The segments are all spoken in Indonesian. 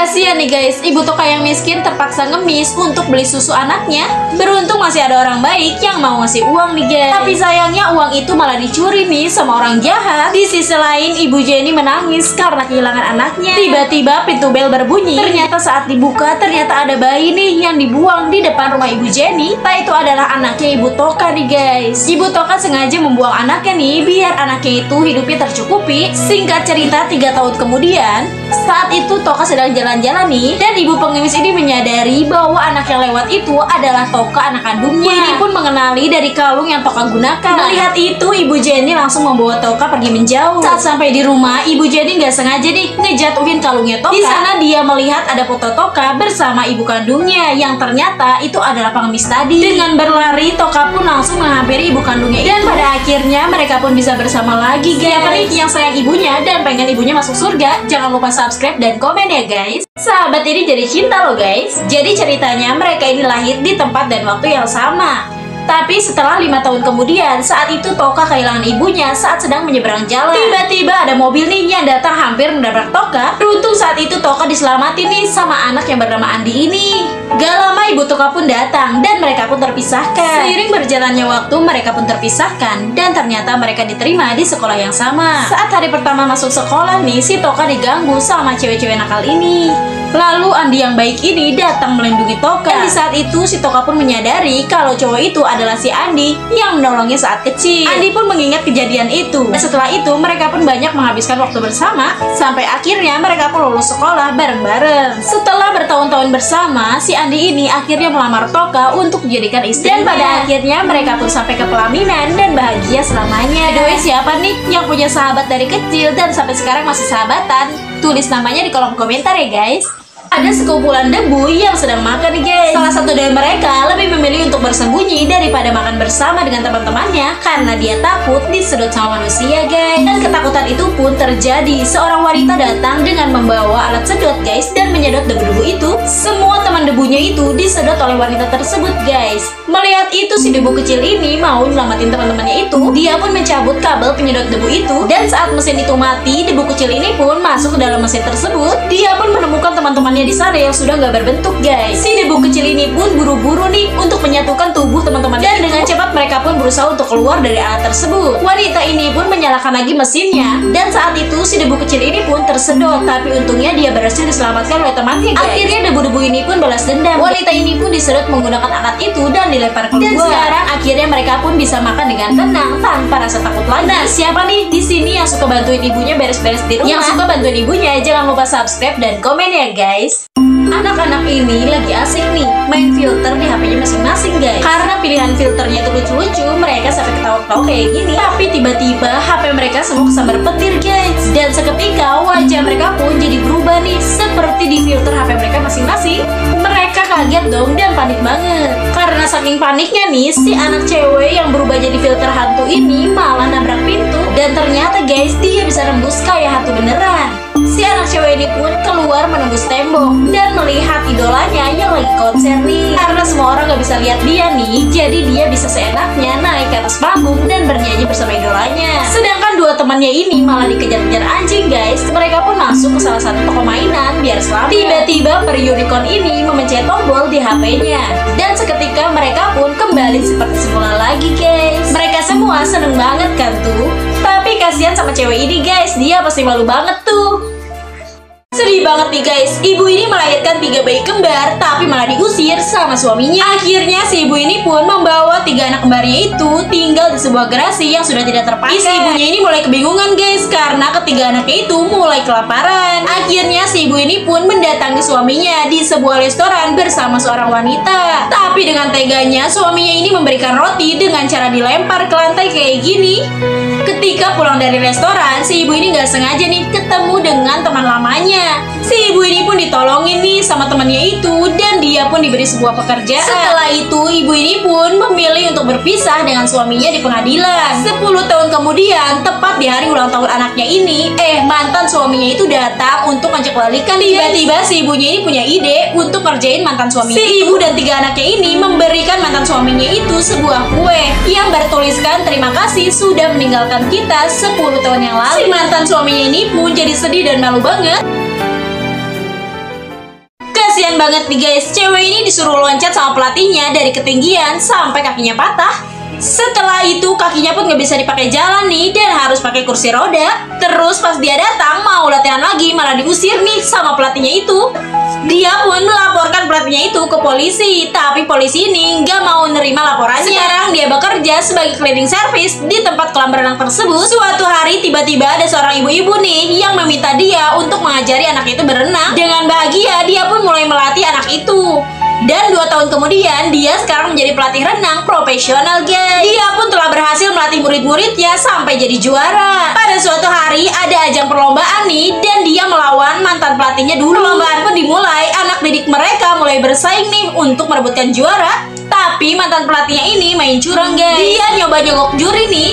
Kasian nih guys, ibu Toka yang miskin terpaksa ngemis untuk beli susu anaknya. Beruntung masih ada orang baik yang mau ngasih uang nih guys. Tapi sayangnya uang itu malah dicuri nih sama orang jahat. Di sisi lain, ibu Jenny menangis karena kehilangan anaknya. Tiba-tiba pintu bel berbunyi. Ternyata saat dibuka, ternyata ada bayi nih yang dibuang di depan rumah ibu Jenny. Itu adalah anaknya ibu Toka nih guys. Ibu Toka sengaja membuang anaknya nih biar anaknya itu hidupnya tercukupi. Singkat cerita, 3 tahun kemudian, saat itu Toka sedang jalan-jalan nih, dan ibu pengemis ini menyadari bahwa anak yang lewat itu adalah Toka, anak kandungnya. Ini pun mengenali dari kalung yang Toka gunakan. Melihat itu, ibu Jenny langsung membawa Toka pergi menjauh. Saat sampai di rumah, ibu Jenny nggak sengaja nih ngejatuhin kalungnya Toka. Di sana dia melihat ada foto Toka bersama ibu kandungnya yang ternyata itu adalah pengemis tadi. Dengan berlari, Toka pun langsung menghampiri ibu kandungnya. Dan pada akhirnya mereka pun bisa bersama lagi guys. Siapa nih yang sayang ibunya dan pengen ibunya masuk surga? Jangan lupa subscribe dan komen ya guys. Sahabat ini jadi cinta loh guys. Jadi ceritanya mereka ini lahir di tempat dan waktu yang sama. Tapi setelah 5 tahun kemudian, saat itu Toka kehilangan ibunya saat sedang menyeberang jalan. Tiba-tiba ada mobil nih yang datang hampir menabrak Toka. Beruntung saat itu Toka diselamatin nih sama anak yang bernama Andi ini. Gak lama ibu Toka pun datang dan mereka pun terpisahkan. Seiring berjalannya waktu, mereka pun terpisahkan dan ternyata mereka diterima di sekolah yang sama. Saat hari pertama masuk sekolah nih, si Toka diganggu sama cewek-cewek nakal ini. Lalu Andi yang baik ini datang melindungi Toka. Dan di saat itu si Toka pun menyadari kalau cowok itu adalah si Andi yang menolongnya saat kecil. Andi pun mengingat kejadian itu. Dan setelah itu mereka pun banyak menghabiskan waktu bersama sampai akhirnya mereka pun lulus sekolah bareng-bareng. Setelah bertahun-tahun bersama, si Andi ini akhirnya melamar Toka untuk dijadikan istrinya. Dan pada akhirnya mereka pun sampai ke pelaminan dan bahagia selamanya. By the way, siapa nih yang punya sahabat dari kecil dan sampai sekarang masih sahabatan? Tulis namanya di kolom komentar ya guys. Ada sekumpulan debu yang sedang makan nih guys. Salah satu dari mereka lebih memilih untuk bersembunyi daripada makan bersama dengan teman-temannya karena dia takut disedot sama manusia guys. Dan ketakutan itu pun terjadi. Seorang wanita datang dengan membawa alat sedot guys dan menyedot debu-debu itu. Semua teman debunya itu disedot oleh wanita tersebut guys. Melihat itu, si debu kecil ini mau nyelamatin teman-temannya itu. Dia pun mencabut kabel penyedot debu itu. Dan saat mesin itu mati, debu kecil ini pun masuk ke dalam mesin tersebut. Dia pun menemukan teman-temannya di sana yang sudah nggak berbentuk guys. Si debu kecil ini pun buru-buru nih untuk menyatukan tubuh teman-teman dan dengan cepat mereka pun berusaha untuk keluar dari alat tersebut. Wanita ini pun menyalakan lagi mesinnya dan saat itu si debu kecil ini pun tersedot, tapi untungnya dia berhasil diselamatkan oleh temannya guys. Akhirnya debu-debu ini pun balas dendam. Wanita ini pun disedot menggunakan alat itu dan dilempar keluar. Dan sekarang akhirnya mereka pun bisa makan dengan tenang tanpa rasa takut lagi. Nah, siapa nih di sini yang suka bantuin ibunya beres-beres di rumah? Yang suka bantuin ibunya jangan lupa subscribe dan komen ya guys. Anak-anak ini lagi asik nih main filter di HP-nya masing-masing guys. Karena pilihan filternya itu lucu-lucu, mereka sampai ketawa-ketawa kayak gini. Tapi tiba-tiba HP mereka semua kesambar petir guys. Dan seketika wajah mereka pun jadi berubah nih seperti di filter HP mereka masing-masing. Mereka kaget dong dan panik banget. Karena saking paniknya nih, si anak cewek yang berubah jadi filter hantu ini malah nabrak pintu. Dan ternyata guys, dia bisa nembus kayak hantu beneran. Si anak cewek ini pun keluar menembus tembok dan melihat idolanya yang lagi konser nih. Karena semua orang gak bisa lihat dia nih, jadi dia bisa seenaknya naik ke atas panggung dan bernyanyi bersama idolanya. Sedangkan dua temannya ini malah dikejar-kejar anjing guys. Mereka pun masuk ke salah satu toko mainan biar selamat. Tiba-tiba peri unicorn ini memencet tombol di HP-nya dan seketika mereka pun kembali seperti semula lagi guys. Mereka semua seneng banget kan tuh. Tapi kasihan sama cewek ini guys, dia pasti malu banget tuh. Sedih banget nih guys, ibu ini melahirkan 3 bayi kembar tapi malah diusir sama suaminya. Akhirnya si ibu ini pun membawa 3 anak kembarnya itu tinggal di sebuah garasi yang sudah tidak terpakai. Si ibunya ini mulai kebingungan guys karena ketiga anaknya itu mulai kelaparan. Akhirnya si ibu ini pun mendatangi suaminya di sebuah restoran bersama seorang wanita. Tapi dengan teganya suaminya ini memberikan roti dengan cara dilempar ke lantai kayak gini. Ketika pulang dari restoran, si ibu ini gak sengaja nih ketemu dengan teman lamanya. Si ibu ini pun ditolongin nih sama temannya itu dan dia pun diberi sebuah pekerjaan. Setelah itu, ibu ini pun memilih untuk berpisah dengan suaminya di pengadilan. 10 tahun kemudian, tepat di hari ulang tahun anaknya ini, mantan suaminya itu datang untuk ngajak balikan. Tiba-tiba si ibunya ini punya ide untuk ngerjain mantan suaminya. Si ibu dan 3 anaknya ini memberikan mantan suaminya itu sebuah kue yang bertuliskan terima kasih sudah meninggalkan kita 10 tahun yang lalu. Si mantan suaminya ini pun jadi sedih dan malu banget. Kasian banget nih guys, cewek ini disuruh loncat sama pelatihnya dari ketinggian sampai kakinya patah. Setelah itu kakinya pun gak bisa dipakai jalan nih dan harus pakai kursi roda. Terus pas dia datang mau latihan lagi malah diusir nih sama pelatihnya itu. Dia pun melaporkan pelatihnya itu ke polisi, tapi polisi ini nggak mau nerima laporannya. Sekarang dia bekerja sebagai cleaning service di tempat kolam renang tersebut. Suatu hari tiba-tiba ada seorang ibu-ibu nih yang meminta dia untuk mengajari anak itu berenang. Dengan bahagia dia pun mulai melatih anak itu. Dan 2 tahun kemudian dia sekarang menjadi pelatih renang profesional guys. Dia pun telah berhasil melatih murid-muridnya sampai jadi juara. Pada suatu hari ada ajang perlombaan nih dan dia melawan mantan pelatihnya dulu. Perlombaan pun dimulai, anak didik mereka mulai bersaing nih untuk merebutkan juara. Tapi mantan pelatihnya ini main curang guys. Dia nyoba nyogok juri nih.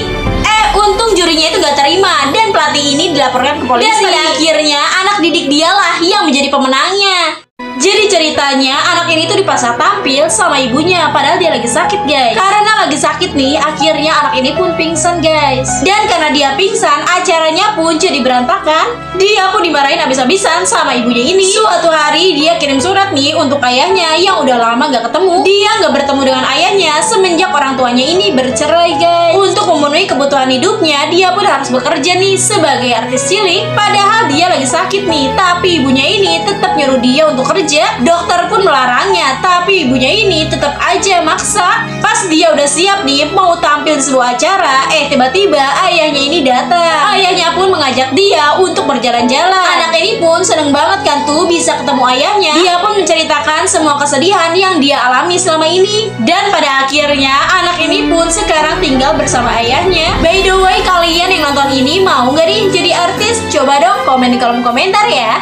Untung jurinya itu gak terima dan pelatih ini dilaporkan ke polisi. Dan pada akhirnya anak didik dialah yang menjadi pemenangnya. Jadi ceritanya anak ini tuh dipaksa tampil sama ibunya padahal dia lagi sakit guys. Karena lagi sakit nih akhirnya anak ini pun pingsan guys. Dan karena dia pingsan acaranya pun jadi berantakan. Dia pun dimarahin habis-habisan sama ibunya ini. Suatu hari dia kirim surat nih untuk ayahnya yang udah lama gak ketemu. Dia gak bertemu dengan ayahnya semenjak orang tuanya ini bercerai guys. Untuk memenuhi kebutuhan hidupnya dia pun harus bekerja nih sebagai artis cilik. Padahal dia lagi sakit nih, tapi ibunya ini tetap nyuruh dia untuk kerja. Dokter pun melarangnya, tapi ibunya ini tetap aja maksa. Pas dia udah siap nih mau tampil di sebuah acara, tiba-tiba ayahnya ini datang. Ayahnya pun mengajak dia untuk berjalan-jalan. Anak ini pun seneng banget kan tuh bisa ketemu ayahnya. Dia pun menceritakan semua kesedihan yang dia alami selama ini. Dan pada akhirnya anak ini pun sekarang tinggal bersama ayahnya. By the way, kalian yang nonton ini mau gak nih jadi artis? Coba dong komen di kolom komentar ya.